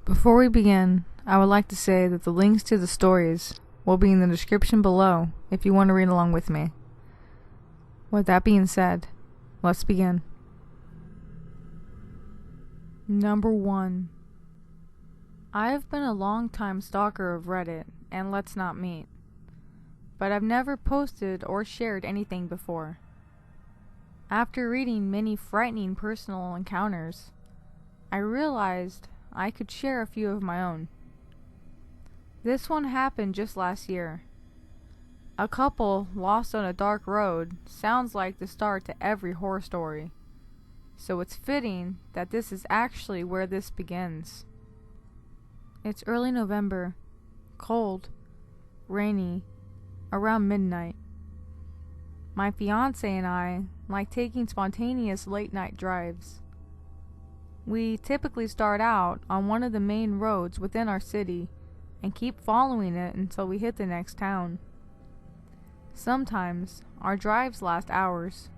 Before we begin, I would like to say that the links to the stories will be in the description below if you want to read along with me. With that being said, let's begin. Number 1. I've been a long-time stalker of Reddit, and let's not meet. But I've never posted or shared anything before. After reading many frightening personal encounters, I realized I could share a few of my own. This one happened just last year. A couple lost on a dark road sounds like the start to every horror story, so it's fitting that this is actually where this begins. It's early November, cold, rainy, around midnight. My fiance and I like taking spontaneous late-night drives. We typically start out on one of the main roads within our city and keep following it until we hit the next town. Sometimes our drives last hours.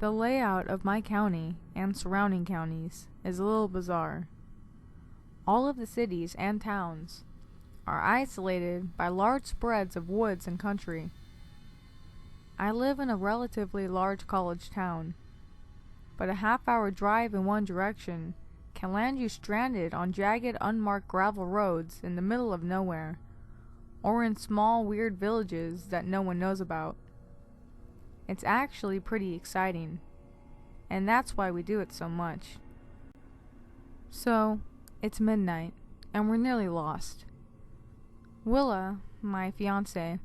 The layout of my county and surrounding counties is a little bizarre. All of the cities and towns are isolated by large spreads of woods and country. I live in a relatively large college town, but a half-hour drive in one direction can land you stranded on jagged, unmarked gravel roads in the middle of nowhere, or in small, weird villages that no one knows about. It's actually pretty exciting, and that's why we do it so much. So, it's midnight, and we're nearly lost. Willa, my fiance,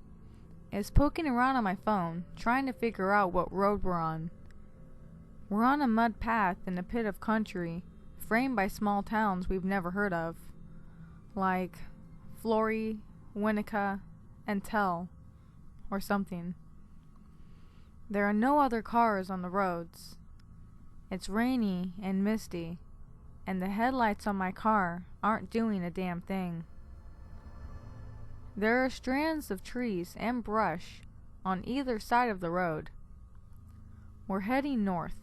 is poking around on my phone, trying to figure out what road we're on. We're on a mud path in a pit of country, framed by small towns we've never heard of, like Flory, Winnica, and Tell, or something. There are no other cars on the roads. It's rainy and misty, and the headlights on my car aren't doing a damn thing. There are strands of trees and brush on either side of the road. We're heading north.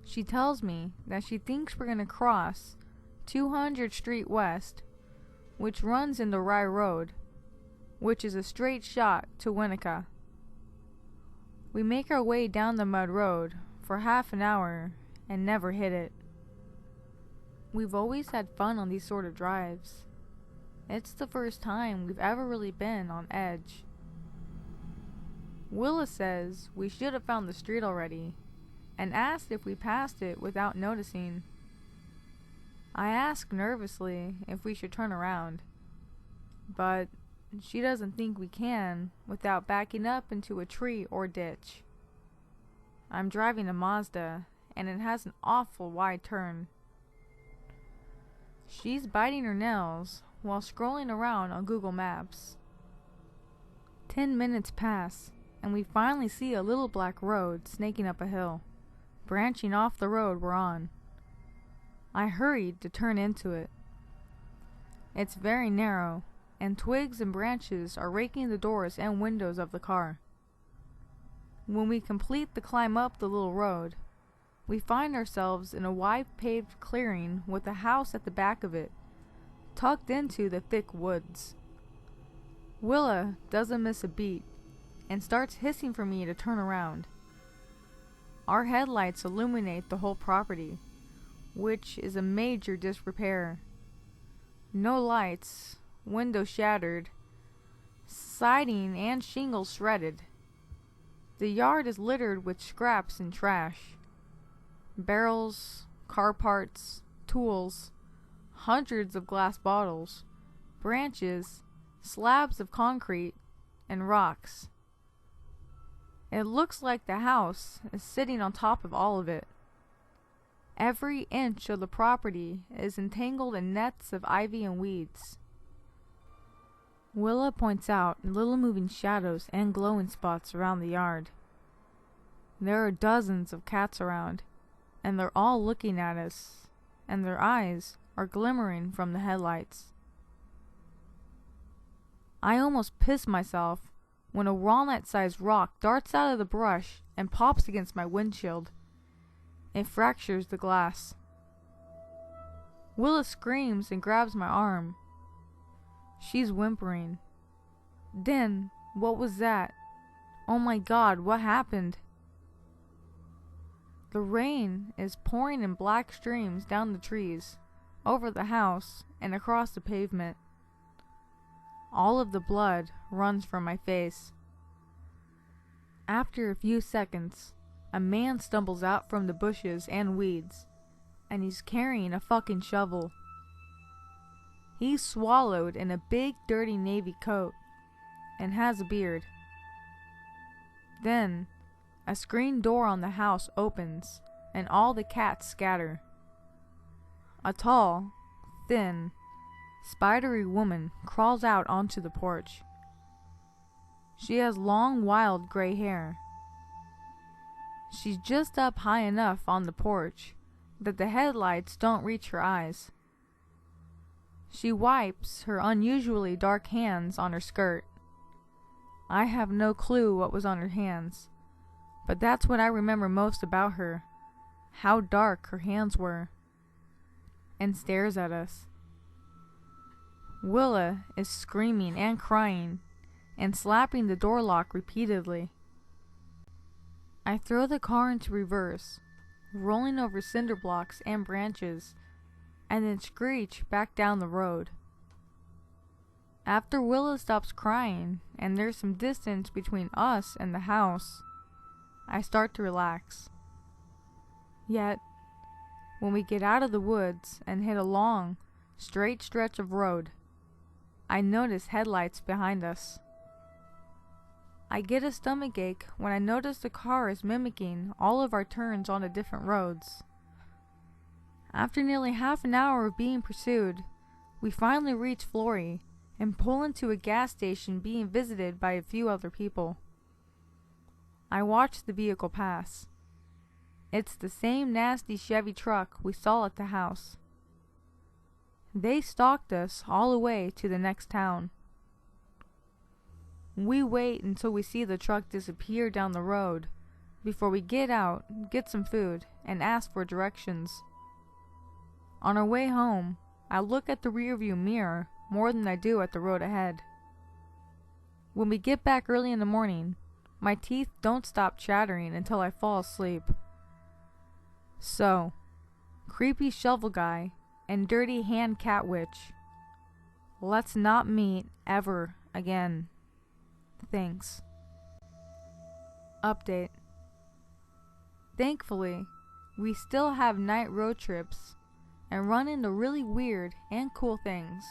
She tells me that she thinks we're going to cross 200 Street West, which runs into Rye Road, which is a straight shot to Winnica. We make our way down the mud road for half an hour and never hit it. We've always had fun on these sort of drives. It's the first time we've ever really been on edge. Willa says we should have found the street already, and asked if we passed it without noticing. I ask nervously if we should turn around, but she doesn't think we can without backing up into a tree or ditch. I'm driving a Mazda, and it has an awful wide turn. She's biting her nails while scrolling around on Google Maps. 10 minutes pass, and we finally see a little black road snaking up a hill, branching off the road we're on. I hurried to turn into it. It's very narrow, and twigs and branches are raking the doors and windows of the car. When we complete the climb up the little road, we find ourselves in a wide paved clearing with a house at the back of it, tucked into the thick woods. Willa doesn't miss a beat and starts hissing for me to turn around. Our headlights illuminate the whole property, which is a major disrepair. No lights, windows shattered, siding and shingles shredded. The yard is littered with scraps and trash. Barrels, car parts, tools, hundreds of glass bottles, branches, slabs of concrete, and rocks. It looks like the house is sitting on top of all of it. Every inch of the property is entangled in nets of ivy and weeds. Willa points out little moving shadows and glowing spots around the yard. There are dozens of cats around, and they're all looking at us, and their eyes are glimmering from the headlights. I almost piss myself when a walnut-sized rock darts out of the brush and pops against my windshield. It fractures the glass. Willa screams and grabs my arm. She's whimpering. Then, what was that? Oh my God, what happened? The rain is pouring in black streams down the trees, over the house, and across the pavement. All of the blood runs from my face. After a few seconds, a man stumbles out from the bushes and weeds, and he's carrying a fucking shovel. He's swallowed in a big dirty navy coat, and has a beard. Then, a screen door on the house opens, and all the cats scatter. A tall, thin, spidery woman crawls out onto the porch. She has long, wild gray hair. She's just up high enough on the porch that the headlights don't reach her eyes. She wipes her unusually dark hands on her skirt. I have no clue what was on her hands, but that's what I remember most about her, how dark her hands were, and stares at us. Willa is screaming and crying and slapping the door lock repeatedly. I throw the car into reverse, rolling over cinder blocks and branches, and then screech back down the road. After Willa stops crying and there's some distance between us and the house, I start to relax. Yet, when we get out of the woods and hit a long, straight stretch of road, I notice headlights behind us. I get a stomachache when I notice the car is mimicking all of our turns onto different roads. After nearly half an hour of being pursued, we finally reach Flory and pull into a gas station being visited by a few other people. I watch the vehicle pass. It's the same nasty Chevy truck we saw at the house. They stalked us all the way to the next town. We wait until we see the truck disappear down the road before we get out, get some food, and ask for directions. On our way home, I look at the rearview mirror more than I do at the road ahead. When we get back early in the morning, my teeth don't stop chattering until I fall asleep. So, creepy shovel guy and dirty hand cat witch, let's not meet ever again. Thanks. Update. Thankfully, we still have night road trips and run into really weird and cool things.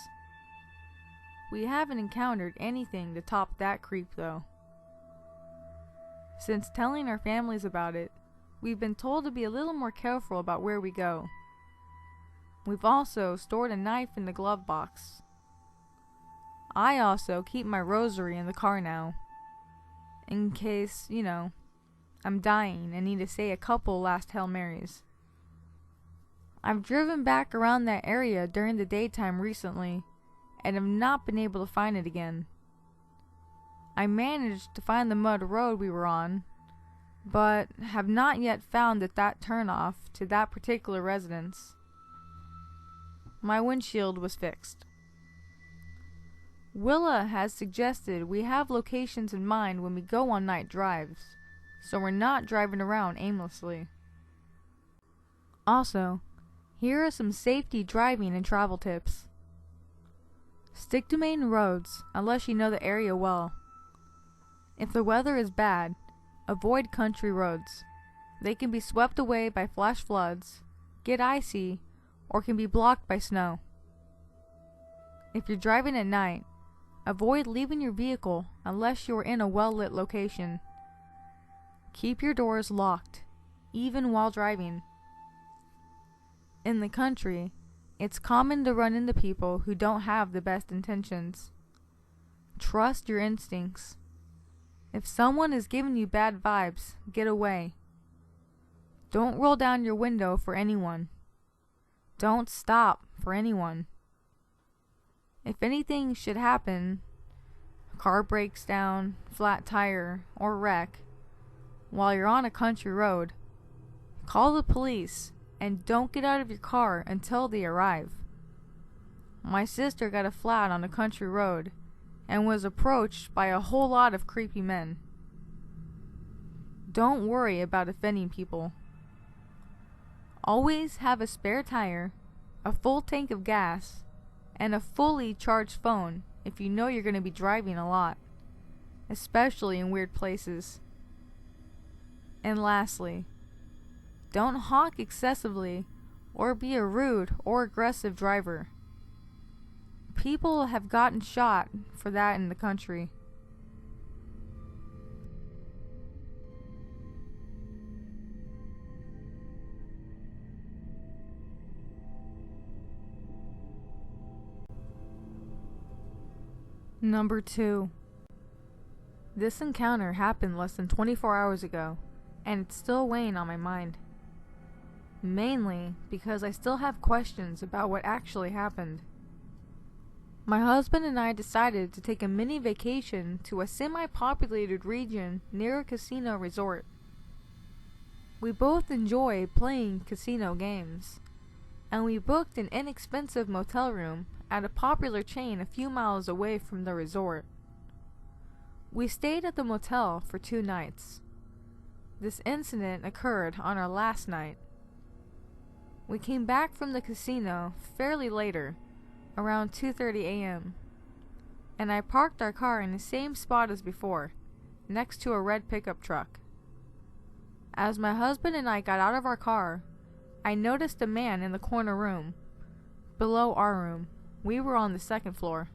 We haven't encountered anything to top that creep though. Since telling our families about it, we've been told to be a little more careful about where we go. We've also stored a knife in the glove box. I also keep my rosary in the car now, in case, I'm dying and need to say a couple last Hail Marys. I've driven back around that area during the daytime recently, and have not been able to find it again. I managed to find the mud road we were on, but have not yet found that turnoff to that particular residence. My windshield was fixed. Willa has suggested we have locations in mind when we go on night drives, so we're not driving around aimlessly. Also, here are some safety driving and travel tips. Stick to main roads unless you know the area well. If the weather is bad, avoid country roads. They can be swept away by flash floods, get icy, or can be blocked by snow. If you're driving at night, avoid leaving your vehicle unless you are in a well-lit location. Keep your doors locked, even while driving. In the country, it's common to run into people who don't have the best intentions. Trust your instincts. If someone is giving you bad vibes, get away. Don't roll down your window for anyone. Don't stop for anyone. If anything should happen, car breaks down, flat tire, or wreck, while you're on a country road, call the police and don't get out of your car until they arrive. My sister got a flat on a country road and was approached by a whole lot of creepy men. Don't worry about offending people. Always have a spare tire, a full tank of gas, and a fully charged phone if you know you're going to be driving a lot, especially in weird places. And lastly, don't honk excessively or be a rude or aggressive driver. People have gotten shot for that in the country. Number 2. This encounter happened less than 24 hours ago, and it's still weighing on my mind. Mainly because I still have questions about what actually happened. My husband and I decided to take a mini vacation to a semi-populated region near a casino resort. We both enjoy playing casino games, and we booked an inexpensive motel room at a popular chain a few miles away from the resort. We stayed at the motel for 2 nights. This incident occurred on our last night. We came back from the casino fairly later, around 2:30 a.m., and I parked our car in the same spot as before, next to a red pickup truck. As my husband and I got out of our car, I noticed a man in the corner room, below our room. We were on the 2nd floor.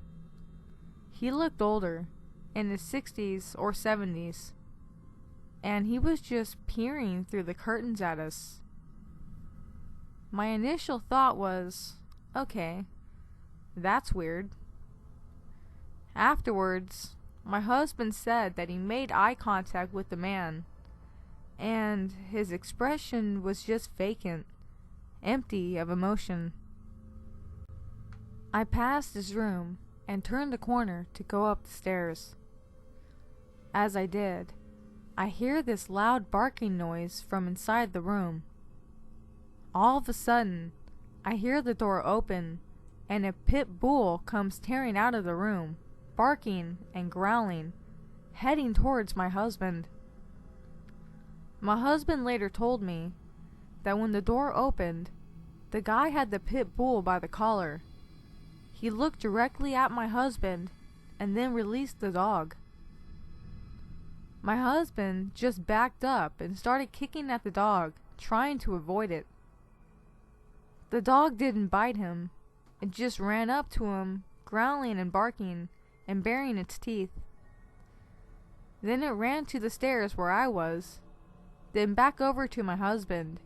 He looked older, in his 60s or 70s, and he was just peering through the curtains at us. My initial thought was, okay, that's weird. Afterwards, my husband said that he made eye contact with the man, and his expression was just vacant, empty of emotion. I passed his room and turned the corner to go up the stairs. As I did, I hear this loud barking noise from inside the room. All of a sudden, I hear the door open and a pit bull comes tearing out of the room, barking and growling, heading towards my husband. My husband later told me that when the door opened, the guy had the pit bull by the collar. He looked directly at my husband and then released the dog. My husband just backed up and started kicking at the dog, trying to avoid it. The dog didn't bite him. It just ran up to him, growling and barking and baring its teeth. Then it ran to the stairs where I was, then back over to my husband,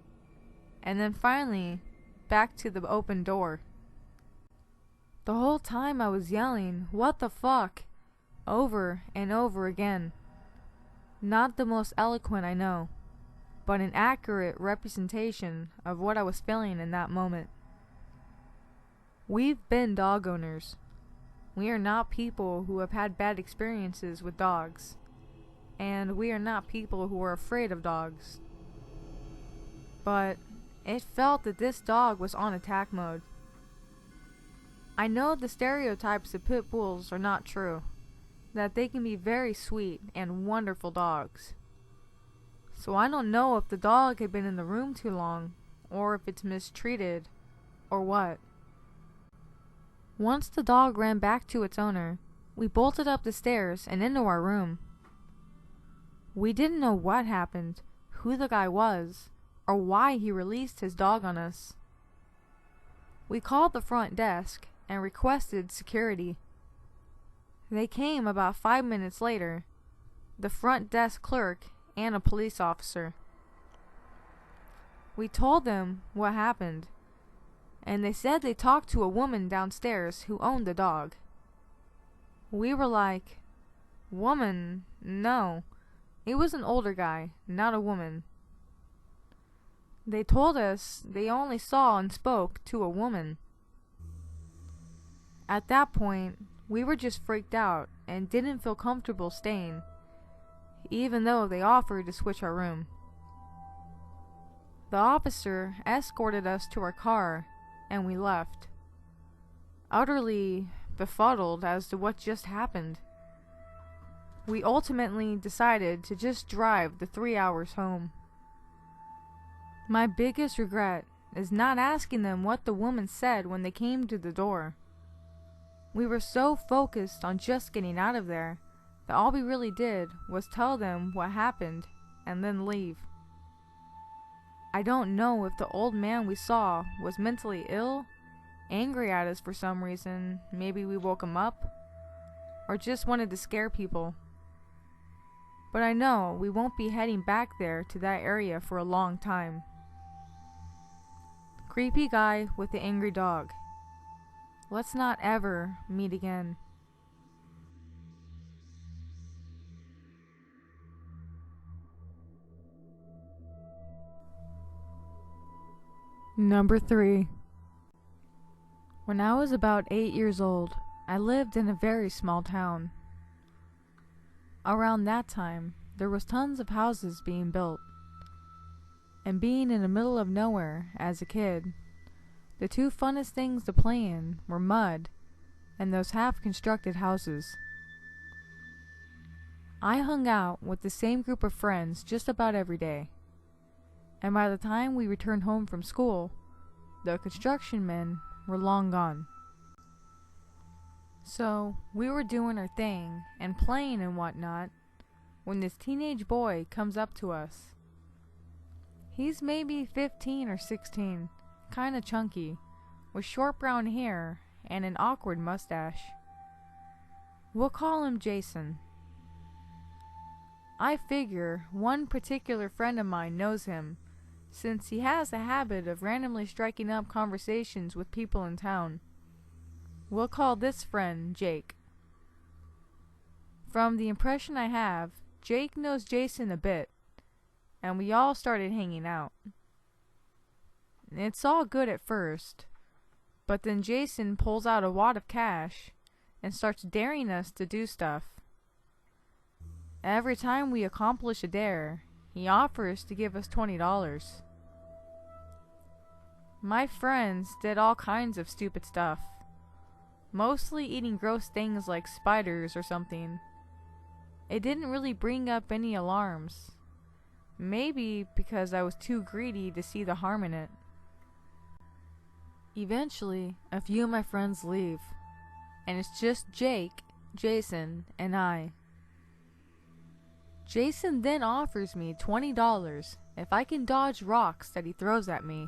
and then finally back to the open door. The whole time I was yelling, "What the fuck?" over and over again. Not the most eloquent, I know, but an accurate representation of what I was feeling in that moment. We've been dog owners. We are not people who have had bad experiences with dogs, and we are not people who are afraid of dogs. But it felt that this dog was on attack mode. I know the stereotypes of pit bulls are not true, that they can be very sweet and wonderful dogs. So I don't know if the dog had been in the room too long, or if it's mistreated, or what. Once the dog ran back to its owner, we bolted up the stairs and into our room. We didn't know what happened, who the guy was, or why he released his dog on us. We called the front desk and requested security. They came about 5 minutes later, the front desk clerk and a police officer. We told them what happened, and they said they talked to a woman downstairs who owned the dog. We were like, "Woman? No. It was an older guy, not a woman." They told us they only saw and spoke to a woman. At that point, we were just freaked out and didn't feel comfortable staying, even though they offered to switch our room. The officer escorted us to our car, and we left, utterly befuddled as to what just happened. We ultimately decided to just drive the 3 hours home. My biggest regret is not asking them what the woman said when they came to the door. We were so focused on just getting out of there that all we really did was tell them what happened and then leave. I don't know if the old man we saw was mentally ill, angry at us for some reason, maybe we woke him up, or just wanted to scare people. But I know we won't be heading back there to that area for a long time. Creepy guy with the angry dog. Let's not ever meet again. Number 3. When I was about 8 years old, I lived in a very small town. Around that time, there was tons of houses being built. And being in the middle of nowhere as a kid, the two funnest things to play in were mud and those half-constructed houses. I hung out with the same group of friends just about every day. And by the time we returned home from school, the construction men were long gone. So, we were doing our thing and playing and whatnot when this teenage boy comes up to us. He's maybe 15 or 16, kinda chunky, with short brown hair and an awkward mustache. We'll call him Jason. I figure one particular friend of mine knows him, since he has a habit of randomly striking up conversations with people in town. We'll call this friend Jake. From the impression I have, Jake knows Jason a bit, and we all started hanging out. It's all good at first, but then Jason pulls out a wad of cash and starts daring us to do stuff. Every time we accomplish a dare, he offers to give us $20. My friends did all kinds of stupid stuff, mostly eating gross things like spiders or something. It didn't really bring up any alarms, maybe because I was too greedy to see the harm in it. Eventually, a few of my friends leave, and it's just Jake, Jason, and I. Jason then offers me $20 if I can dodge rocks that he throws at me.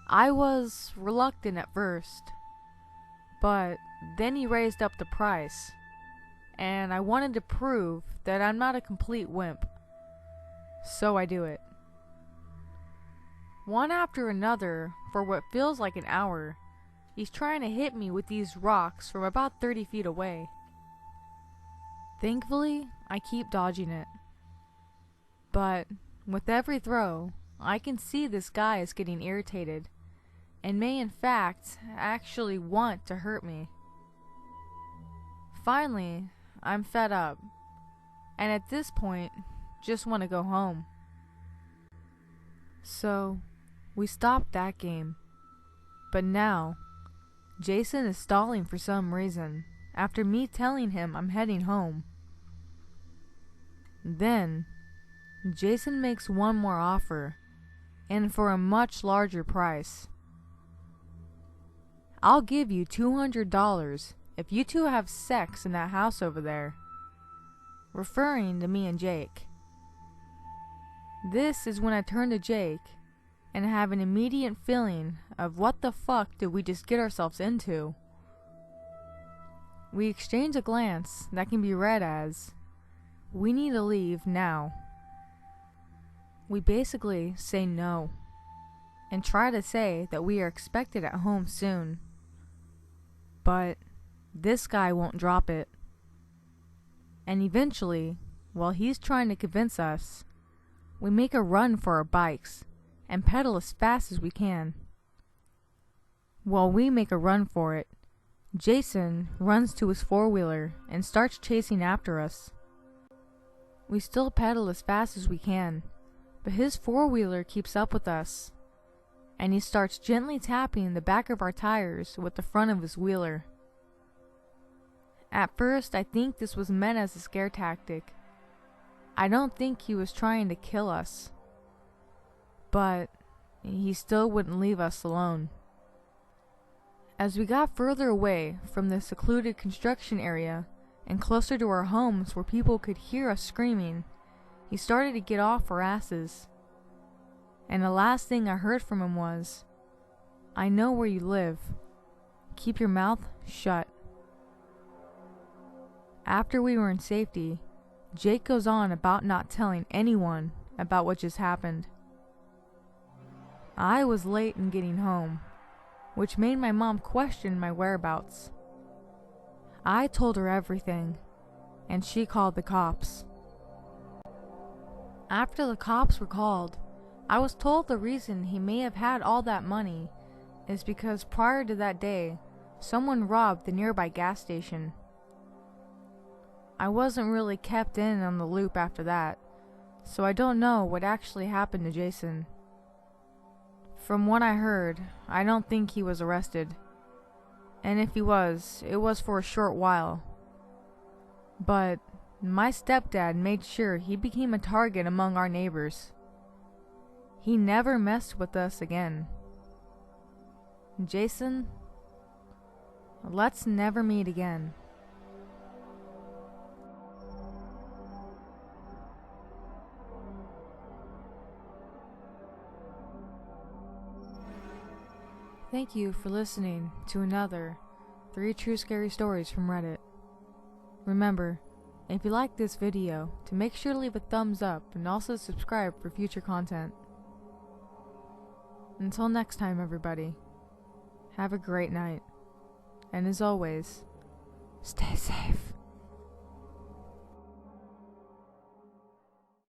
I was reluctant at first, but then he raised up the price, and I wanted to prove that I'm not a complete wimp. So I do it. One after another, for what feels like an hour, he's trying to hit me with these rocks from about 30 feet away. Thankfully, I keep dodging it. But with every throw, I can see this guy is getting irritated, and may in fact actually want to hurt me. Finally, I'm fed up, and at this point, just want to go home. So, we stopped that game. But now, Jason is stalling for some reason, after me telling him I'm heading home. Then, Jason makes one more offer, and for a much larger price. I'll give you $200 if you two have sex in that house over there, referring to me and Jake. This is when I turn to Jake and have an immediate feeling of what the fuck did we just get ourselves into. We exchange a glance that can be read as, we need to leave now. We basically say no, and try to say that we are expected at home soon. But this guy won't drop it. And eventually, while he's trying to convince us, we make a run for our bikes and pedal as fast as we can. While we make a run for it, Jason runs to his four-wheeler and starts chasing after us. We still pedal as fast as we can, but his four-wheeler keeps up with us, and he starts gently tapping the back of our tires with the front of his wheeler. At first, I think this was meant as a scare tactic. I don't think he was trying to kill us, but he still wouldn't leave us alone. As we got further away from the secluded construction area and closer to our homes where people could hear us screaming, he started to get off our asses. And the last thing I heard from him was, "I know where you live. Keep your mouth shut." After we were in safety, Jake goes on about not telling anyone about what just happened. I was late in getting home, which made my mom question my whereabouts. I told her everything, and she called the cops. After the cops were called, I was told the reason he may have had all that money is because prior to that day, someone robbed the nearby gas station. I wasn't really kept in on the loop after that, so I don't know what actually happened to Jason. From what I heard, I don't think he was arrested. And if he was, it was for a short while. But my stepdad made sure he became a target among our neighbors. He never messed with us again. Jason, let's never meet again. Thank you for listening to another 3 True Scary Stories from Reddit. Remember, if you like this video, to make sure to leave a thumbs up and also subscribe for future content. Until next time, everybody, have a great night. And as always, stay safe.